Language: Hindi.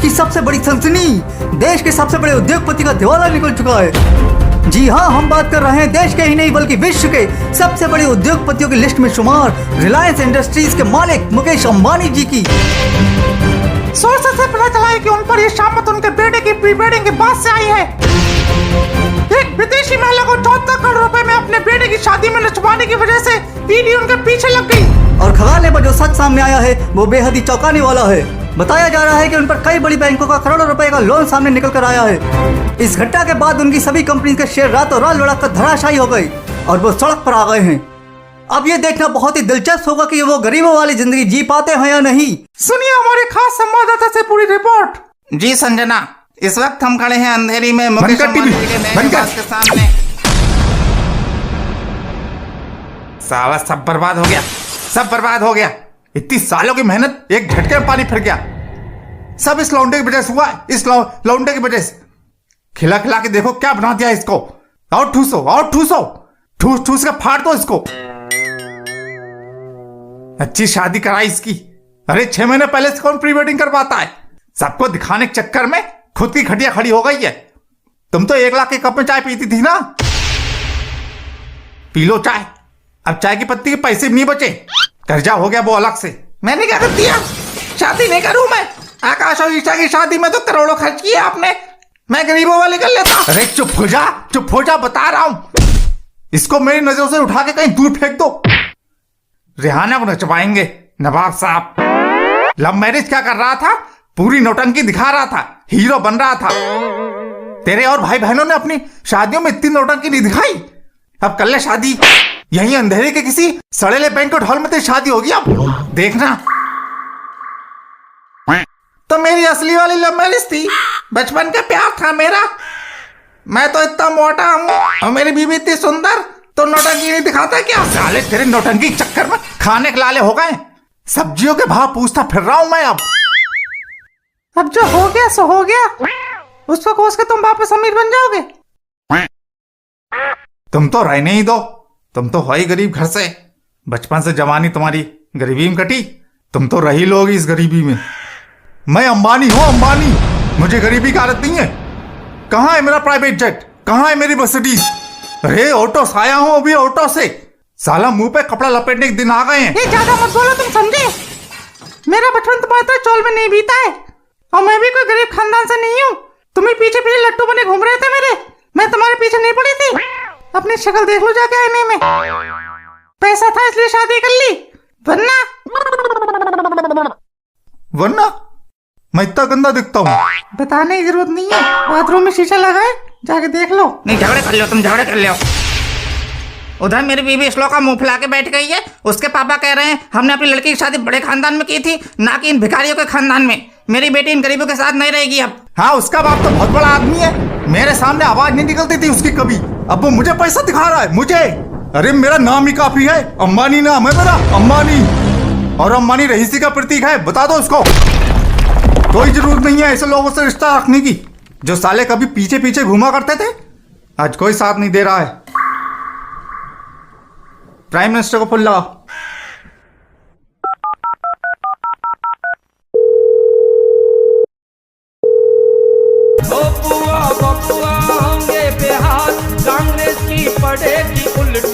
की सबसे बड़ी सनसनी, देश के सबसे बड़े उद्योगपति का दिवाला निकल चुका है। जी हाँ, हम बात कर रहे हैं देश के ही नहीं बल्कि विश्व के सबसे बड़े उद्योगपतियों की लिस्ट में शुमार रिलायंस इंडस्ट्रीज के मालिक मुकेश अंबानी जी की। सोर्सेस से पता चला है कि उन पर ये शामत उनके बेटे की प्री वेडिंग के बाद से आई है। एक विदेशी महिला को 14 करोड़ रुपए में अपने बेटे की शादी में नचवाने की वजह से ईडी उनके पीछे लग गई। और खगाले पर जो सच सामने आया है वो बेहद ही चौंकाने वाला है। बताया जा रहा है कि उन पर कई बड़ी बैंकों का करोड़ों रुपए का लोन सामने निकल कर आया है। इस घटना के बाद उनकी सभी कंपनी के शेयर रातों रात लुढ़क कर धराशायी हो गई और वो सड़क पर आ गए हैं। अब ये देखना बहुत ही दिलचस्प होगा कि वो गरीबों वाली जिंदगी जी पाते हैं या नहीं। सुनिए हमारे खास संवाददाता से पूरी रिपोर्ट। जी संजना, इस वक्त हम खड़े हैं अंधेरी में मुकेश अंबानी के नए निवास के सामने। साला सब बर्बाद हो गया, सब बर्बाद हो गया। इतनी सालों की मेहनत एक झटके में पानी फिर गया। सब इस लौंडे की वजह से हुआ, इस लौंडे की वजह से। खिला खिला के देखो क्या बना दिया इसको। और ठूसो, और ठूसो, ठूस ठूस के फाड़ दो इसको। अच्छी शादी कराई इसकी। अरे 6 महीने पहले से कौन प्री वेडिंग करवाता है? सबको दिखाने के चक्कर में खुद की खटिया खड़ी हो गई है। तुम तो 1 लाख के कप में चाय पीती थी ना, पी लो चाय। अब चाय की पत्ती के पैसे भी नहीं बचे, कर्जा हो गया वो अलग से। मैंने क्या कर दिया? शादी नहीं करूं मैं। आकाश और ईशा की शादी में तो करोड़ों खर्च किए आपने, मैं गरीबों वाली कर लेता। अरे चुप हो जा, चुप हो जा, बता रहा हूं। इसको मेरी नजरों से उठा के कहीं दूर फेंक दो। रिहाना को नचवाएंगे नवाब साहब। लव मैरिज क्या कर रहा था? पूरी नौटंकी दिखा रहा था, हीरो बन रहा था। तेरे और भाई बहनों ने अपनी शादियों में इतनी नौटंकी नहीं दिखाई। अब कर ले शादी यहीं अंधेरे के किसी सड़ेले बैंक्वेट हॉल में तेरी शादी होगी। अब देखना। तो मेरी असली वाली लव मैरिज थी, बचपन का प्यार था मेरा। मैं तो इतना मोटा हूं और मेरी बीवी इतनी सुंदर, तो नौटंकी नहीं दिखाता क्या? साले तेरे नौटंकी के चक्कर में खाने के लाले हो गए। सब्जियों के भाव पूछता फिर रहा हूं मैं। अब जो हो गया सो हो गया, उसको कोस के तुम वापस अमीर बन जाओगे। तुम तो रहने ही दो, तुम तो हो ही गरीब घर से। बचपन से जवानी तुम्हारी गरीबी में कटी, तुम तो रही लोगी इस गरीबी में। मैं अंबानी हूं, अंबानी। मुझे गरीबी की आदत नहीं है। कहां है मेरा प्राइवेट जेट? कहां है मेरी मर्सिडीज? अरे ऑटो से आया हूं अभी, ऑटो से। साला मुंह पे कपड़ा लपेटने के दिन आ गए हैं। ज्यादा मत बोलो, तुम समझे? मेरा बचपन तुम्हारे तरह चौल में नहीं बीता है और मैं भी कोई गरीब खानदान से नहीं हूँ। तुम ही पीछे पीछे लट्टू बने घूम रहे थे मेरे, मैं तुम्हारे पीछे नहीं पड़ी थी। अपनी शक्ल देख लो जाके आईने में। पैसा था इसलिए शादी कर ली, वरना मैं इतना गंदा दिखता हूँ? बताने की जरूरत नहीं है, बाथरूम में शीशा लगा है, जाके देख लो। नहीं झगड़े कर लो, तुम झगड़े कर लो। उधर मेरी बीवी श्लोका मुंह फुला के बैठ गई है। उसके पापा कह रहे हैं हमने अपनी लड़की की शादी बड़े खानदान में की थी, ना कि इन भिखारियों के खानदान में। मेरी बेटी इन गरीबों के साथ नहीं रहेगी अब। हाँ, उसका बाप तो बहुत बड़ा आदमी है, मेरे सामने आवाज नहीं निकलती थी उसकी कभी। अब वो मुझे पैसा दिखा रहा है, मुझे। अरे मेरा नाम ही काफी है, अंबानी नाम है मेरा, अंबानी। और अंबानी रईसी का प्रतीक है, बता दो उसको। कोई जरूरत नहीं है ऐसे लोगों से रिश्ता रखने की, जो साले कभी पीछे पीछे घूमा करते थे, आज कोई साथ नहीं दे रहा है। प्राइम मिनिस्टर को फोन लगाओ। बपुआ बपुआ होंगे बेहाल, कांग्रेस की पड़ेगी उल्टी।